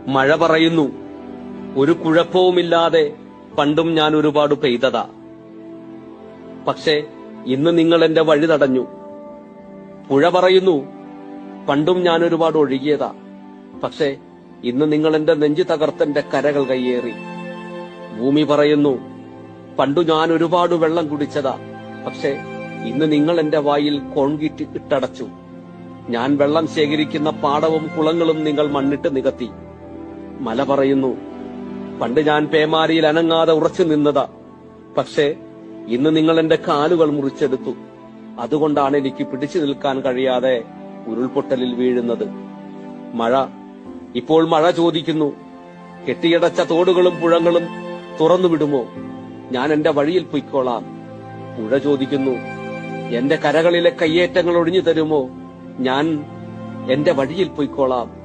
മഴ പറയുന്നു, ഒരു കുഴപ്പവുമില്ലാതെ പണ്ടും ഞാൻ ഒരുപാട് പെയ്തതാ. പക്ഷേ ഇന്ന് നിങ്ങൾ എന്റെ വഴി തടഞ്ഞു. പുഴ പറയുന്നു, പണ്ടും ഞാൻ ഒരുപാട് ഒഴുകിയതാ. പക്ഷേ ഇന്ന് നിങ്ങൾ എന്റെ നെഞ്ചു തകർത്തെന്റെ കരകൾ കയ്യേറി. ഭൂമി പറയുന്നു, പണ്ടു ഞാൻ ഒരുപാട് വെള്ളം കുടിച്ചതാ. പക്ഷേ ഇന്ന് നിങ്ങൾ എന്റെ വായിൽ കോൺക്രീറ്റ് ഇട്ടടച്ചു. ഞാൻ വെള്ളം ശേഖരിക്കുന്ന പാടവും കുളങ്ങളും നിങ്ങൾ മണ്ണിട്ട് നികത്തി. മല പറയുന്നു, പണ്ട് ഞാൻ പേമാരിയിൽ അനങ്ങാതെ ഉറച്ചു നിന്നതാ. പക്ഷേ ഇന്ന് നിങ്ങൾ എന്റെ കാലുകൾ മുറിച്ചെടുത്തു. അതുകൊണ്ടാണ് എനിക്ക് പിടിച്ചു നിൽക്കാൻ കഴിയാതെ ഉരുൾപൊട്ടലിൽ വീഴുന്നത്. ഇപ്പോൾ മഴ ചോദിക്കുന്നു, കെട്ടിയടച്ച തോടുകളും പുഴകളും തുറന്നു വിടുമോ? ഞാൻ എന്റെ വഴിയിൽ പൊയ്ക്കോളാം. പുഴ ചോദിക്കുന്നു, എന്റെ കരകളിലെ കയ്യേറ്റങ്ങൾ ഒഴിഞ്ഞു തരുമോ? ഞാൻ എന്റെ വഴിയിൽ പൊയ്ക്കോളാം.